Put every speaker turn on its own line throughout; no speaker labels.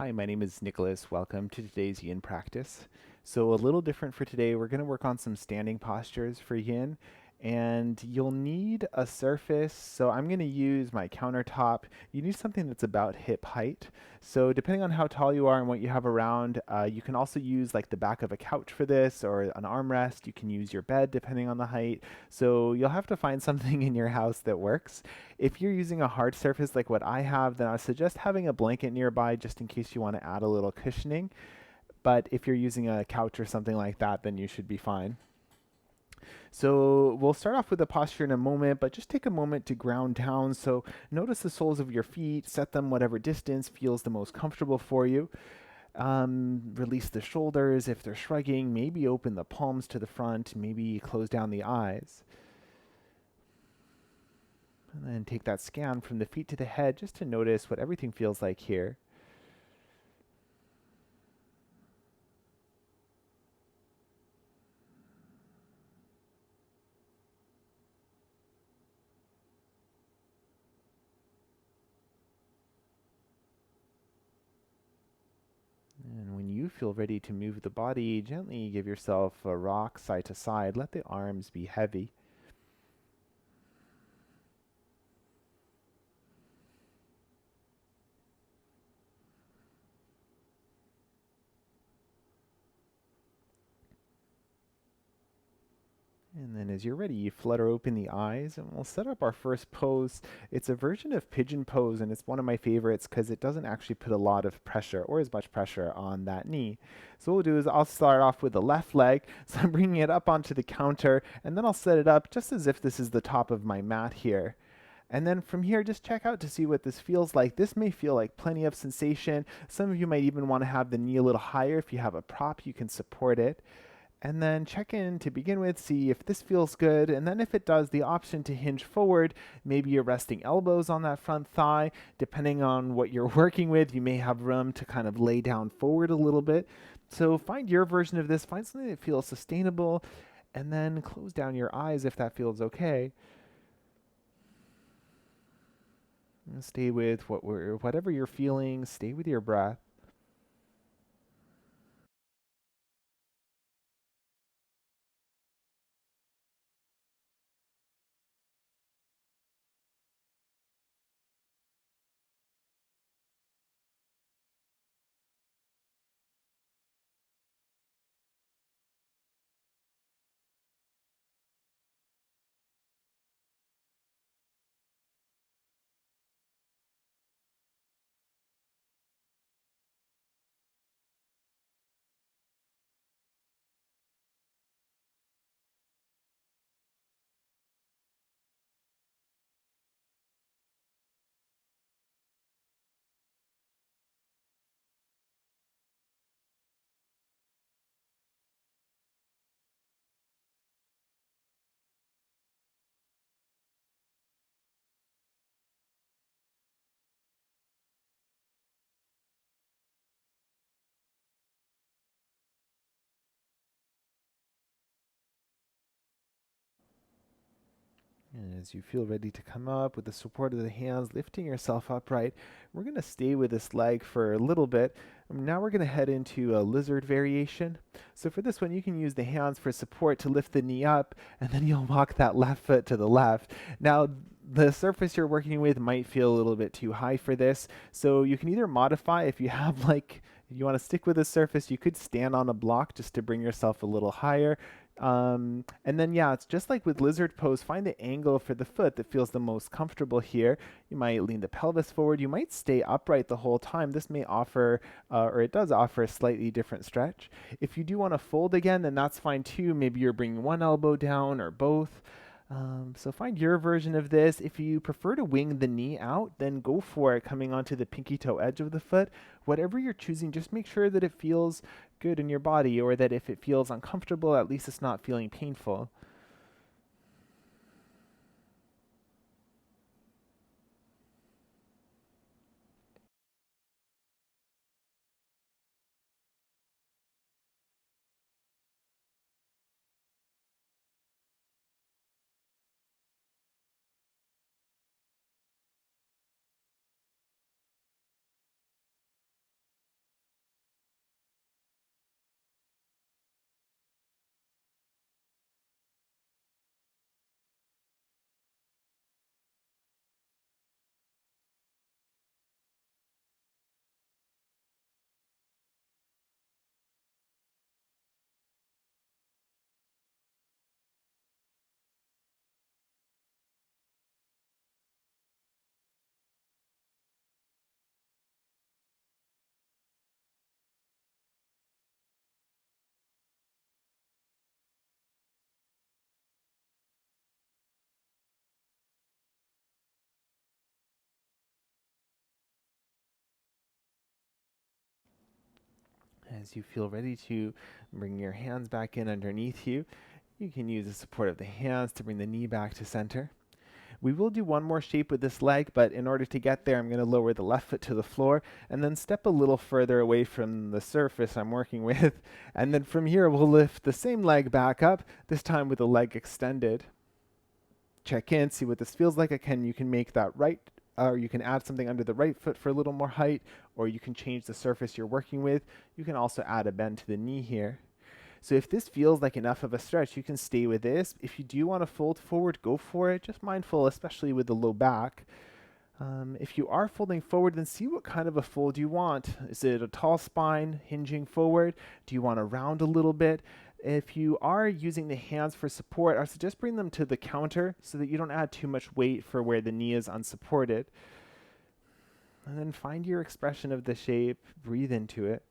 Hi, my name is Nicholas. Welcome to today's Yin practice. So a little different for today. We're going to work on some standing postures for Yin, and you'll need a surface. So I'm going to use my countertop. You need something that's about hip height. So depending on how tall you are and what you have around, you can also use like the back of a couch for this or an armrest. You can use your bed depending on the height. So you'll have to find something in your house that works. If you're using a hard surface like what I have, then I suggest having a blanket nearby just in case you want to add a little cushioning. But if you're using a couch or something like that, then you should be fine. So we'll start off with the posture in a moment, but just take a moment to ground down. So notice the soles of your feet, set them whatever distance feels the most comfortable for you. Release the shoulders if they're shrugging, maybe open the palms to the front, maybe close down the eyes. And then take that scan from the feet to the head just to notice what everything feels like here. And when you feel ready to move the body, gently give yourself a rock side to side. Let the arms be heavy. And then as you're ready, you flutter open the eyes and we'll set up our first pose. It's a version of pigeon pose and it's one of my favorites because it doesn't actually put a lot of pressure or as much pressure on that knee. So what we'll do is I'll start off with the left leg. So I'm bringing it up onto the counter and then I'll set it up just as if this is the top of my mat here. And then from here, just check out to see what this feels like. This may feel like plenty of sensation. Some of you might even want to have the knee a little higher. If you have a prop, you can support it. And then check in to begin with, see if this feels good. And then if it does, the option to hinge forward, maybe you're resting elbows on that front thigh. Depending on what you're working with, you may have room to kind of lay down forward a little bit. So find your version of this, find something that feels sustainable, and then close down your eyes if that feels okay. And stay with whatever you're feeling, stay with your breath. And as you feel ready to come up with the support of the hands, lifting yourself upright, we're going to stay with this leg for a little bit. Now we're going to head into a lizard variation. So for this one, you can use the hands for support to lift the knee up, and then you'll walk that left foot to the left. Now, the surface you're working with might feel a little bit too high for this, so you can either modify if you have like you want to stick with the surface, you could stand on a block just to bring yourself a little higher. And then, yeah, it's just like with lizard pose, find the angle for the foot that feels the most comfortable here. You might lean the pelvis forward. You might stay upright the whole time. This may offer, or it does offer a slightly different stretch. If you do want to fold again, then that's fine too. Maybe you're bringing one elbow down or both. So find your version of this. If you prefer to wing the knee out, then go for it, coming onto the pinky toe edge of the foot. Whatever you're choosing, just make sure that it feels good in your body, or that if it feels uncomfortable, at least it's not feeling painful. As you feel ready to bring your hands back in underneath you, you can use the support of the hands to bring the knee back to center. We will do one more shape with this leg, but in order to get there, I'm going to lower the left foot to the floor and then step a little further away from the surface I'm working with. And then from here, we'll lift the same leg back up, this time with the leg extended. Check in, see what this feels like. Again, you can make that right, or you can add something under the right foot for a little more height, or you can change the surface you're working with. You can also add a bend to the knee here. So if this feels like enough of a stretch, you can stay with this. If you do want to fold forward, go for it. Just mindful, especially with the low back. If you are folding forward, then see what kind of a fold you want. Is it a tall spine, hinging forward? Do you want to round a little bit? If you are using the hands for support, I suggest bring them to the counter so that you don't add too much weight for where the knee is unsupported. And then find your expression of the shape, breathe into it.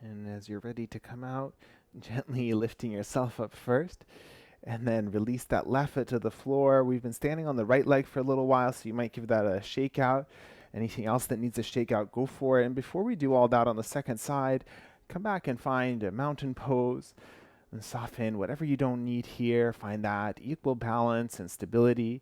And as you're ready to come out, gently lifting yourself up first, and then release that left foot to the floor. We've been standing on the right leg for a little while, so you might give that a shake out. Anything else that needs a shake out, go for it. And before we do all that on the second side, come back and find a mountain pose and soften whatever you don't need here. Find that equal balance and stability.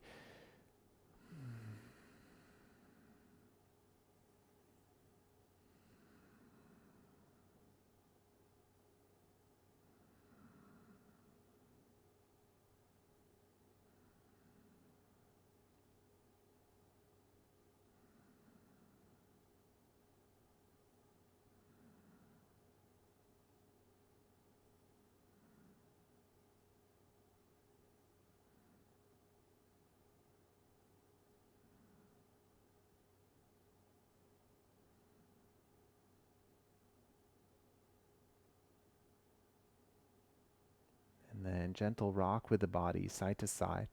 And then gentle rock with the body side to side.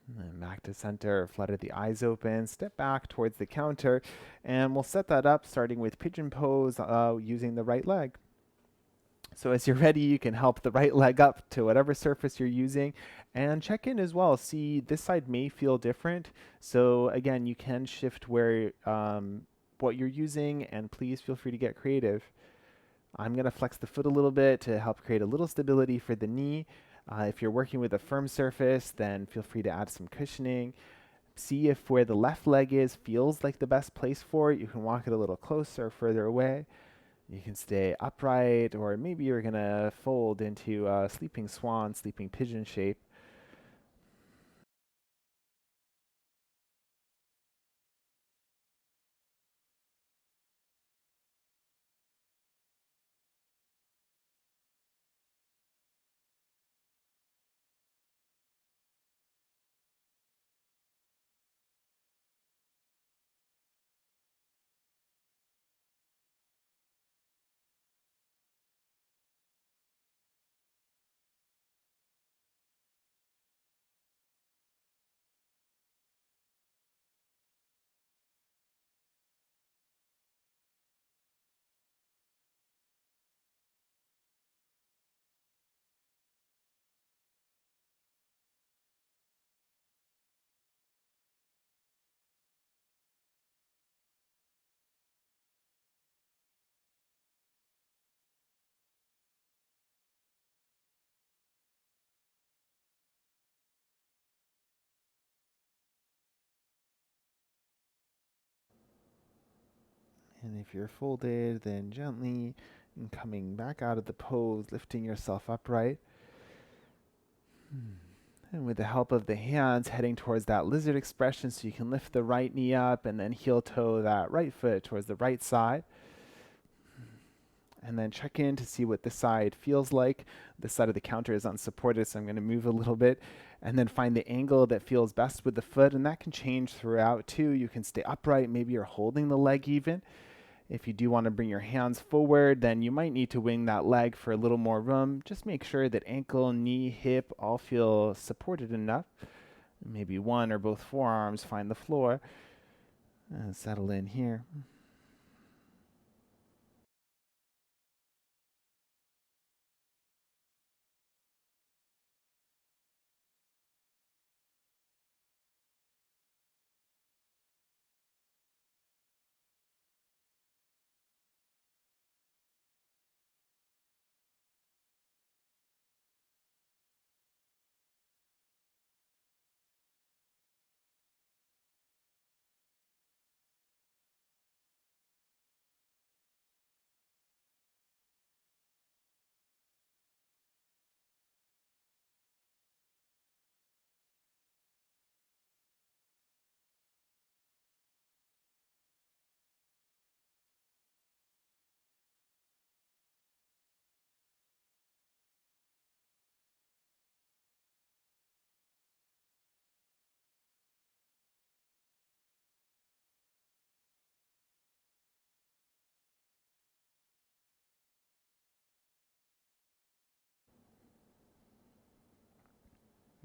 And then back to center, flutter the eyes open, step back towards the counter, and we'll set that up starting with pigeon pose using the right leg. So as you're ready, you can help the right leg up to whatever surface you're using and check in as well. See, this side may feel different. So again, you can shift where what you're using, and please feel free to get creative. I'm going to flex the foot a little bit to help create a little stability for the knee. If you're working with a firm surface, then feel free to add some cushioning. See if where the left leg is feels like the best place for it. You can walk it a little closer or further away. You can stay upright, or maybe you're going to fold into a sleeping swan, sleeping pigeon shape. And if you're folded, then gently coming back out of the pose, lifting yourself upright. And with the help of the hands, heading towards that lizard expression so you can lift the right knee up and then heel toe that right foot towards the right side. And then check in to see what this side feels like. This side of the counter is unsupported, so I'm going to move a little bit. And then find the angle that feels best with the foot, and that can change throughout too. You can stay upright, maybe you're holding the leg even. If you do want to bring your hands forward, then you might need to wing that leg for a little more room. Just make sure that ankle, knee, hip all feel supported enough. Maybe one or both forearms find the floor. And settle in here.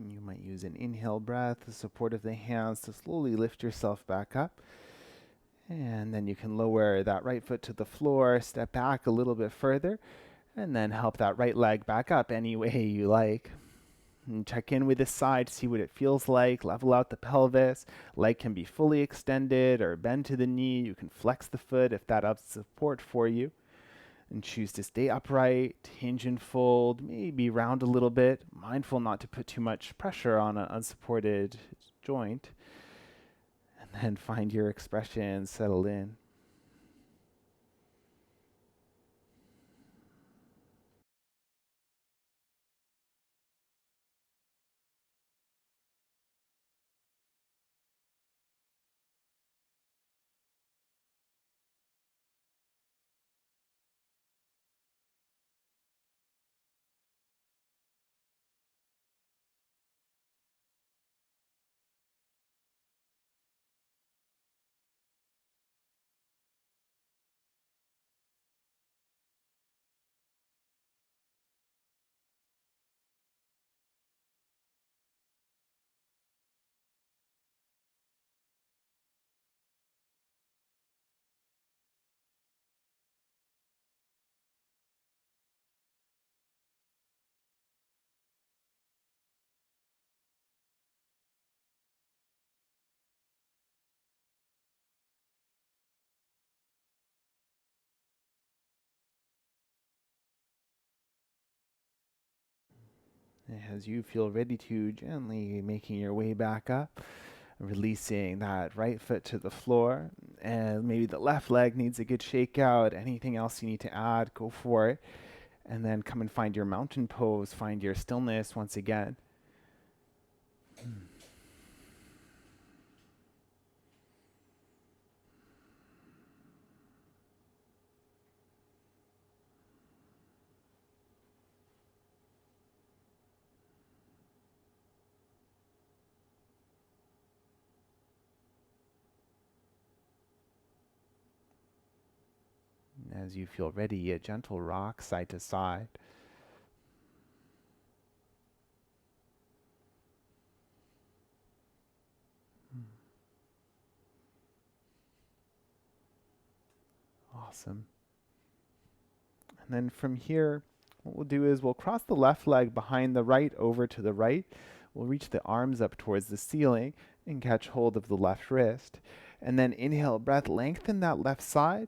You might use an inhale breath, the support of the hands to slowly lift yourself back up. And then you can lower that right foot to the floor, step back a little bit further, and then help that right leg back up any way you like. And check in with this side, see what it feels like, level out the pelvis. Leg can be fully extended or bend to the knee. You can flex the foot if that helps support for you. And choose to stay upright, hinge and fold, maybe round a little bit, mindful not to put too much pressure on an unsupported joint. And then find your expression, settle in. As you feel ready to, gently making your way back up, releasing that right foot to the floor, and maybe the left leg needs a good shake out. Anything else you need to add, go for it. And then come and find your mountain pose, find your stillness once again. As you feel ready, a gentle rock side to side. Awesome. And then from here, what we'll do is we'll cross the left leg behind the right over to the right. We'll reach the arms up towards the ceiling and catch hold of the left wrist. And then inhale, breath, lengthen that left side.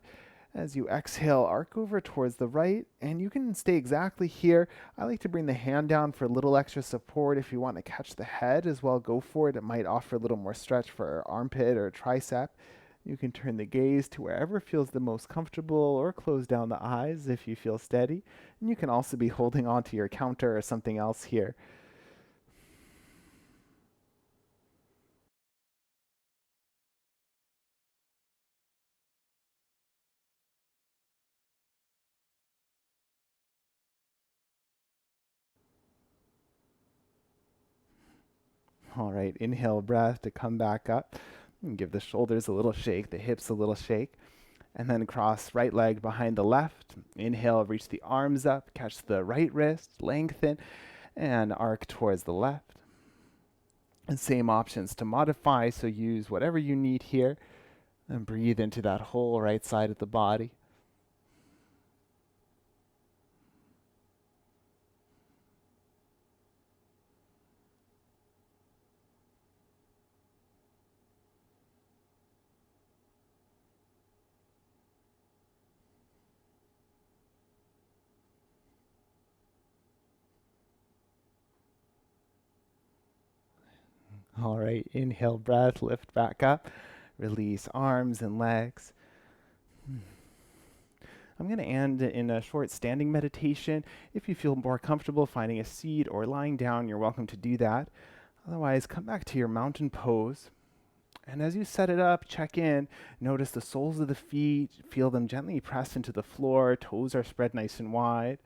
As you exhale, arc over towards the right, and you can stay exactly here. I like to bring the hand down for a little extra support. If you want to catch the head as well, go for it. It might offer a little more stretch for armpit or tricep. You can turn the gaze to wherever feels the most comfortable or close down the eyes if you feel steady. And you can also be holding onto your counter or something else here. All right, inhale breath to come back up. And give the shoulders a little shake, the hips a little shake. And then cross right leg behind the left. Inhale, reach the arms up, catch the right wrist, lengthen, and arc towards the left. And same options to modify, so use whatever you need here. And breathe into that whole right side of the body. All right, inhale breath, lift back up, release arms and legs. I'm going to end in a short standing meditation. If you feel more comfortable finding a seat or lying down, you're welcome to do that. Otherwise, come back to your mountain pose. And as you set it up, check in. Notice the soles of the feet. Feel them gently press into the floor. Toes are spread nice and wide.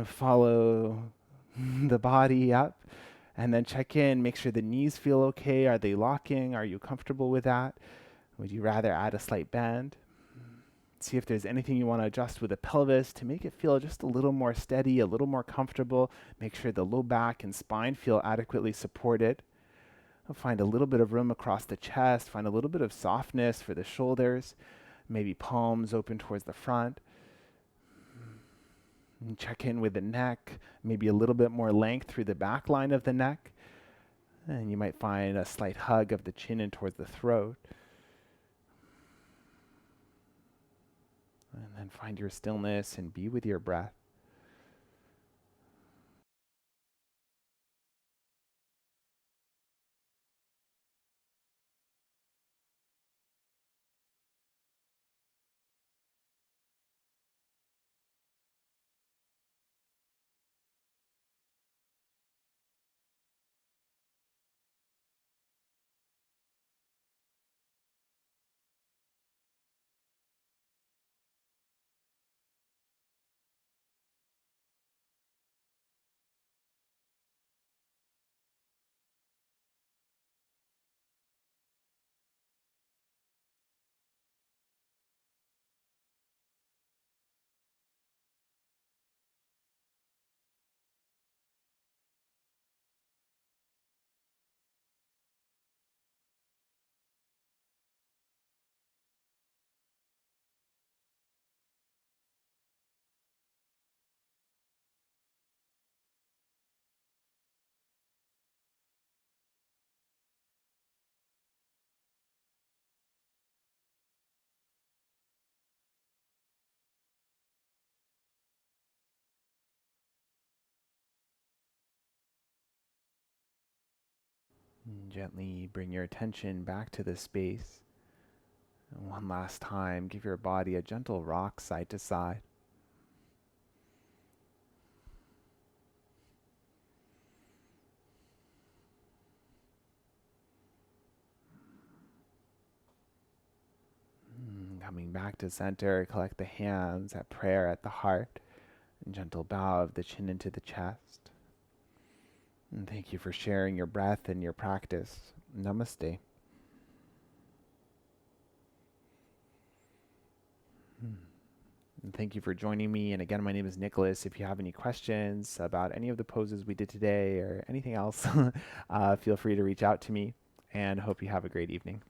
Follow the body up. And then check in. Make sure the knees feel okay. Are they locking? Are you comfortable with that? Would you rather add a slight bend? See if there's anything you want to adjust with the pelvis to make it feel just a little more steady, a little more comfortable. Make sure the low back and spine feel adequately supported. Find a little bit of room across the chest. Find a little bit of softness for the shoulders. Maybe palms open towards the front. And check in with the neck. Maybe a little bit more length through the back line of the neck. And you might find a slight hug of the chin in towards the throat. And then find your stillness and be with your breath. And gently bring your attention back to the space. And one last time, give your body a gentle rock side to side. Coming back to center, collect the hands at prayer at the heart, and gentle bow of the chin into the chest. And thank you for sharing your breath and your practice. Namaste. And thank you for joining me. And again, my name is Nicholas. If you have any questions about any of the poses we did today or anything else, feel free to reach out to me, and hope you have a great evening.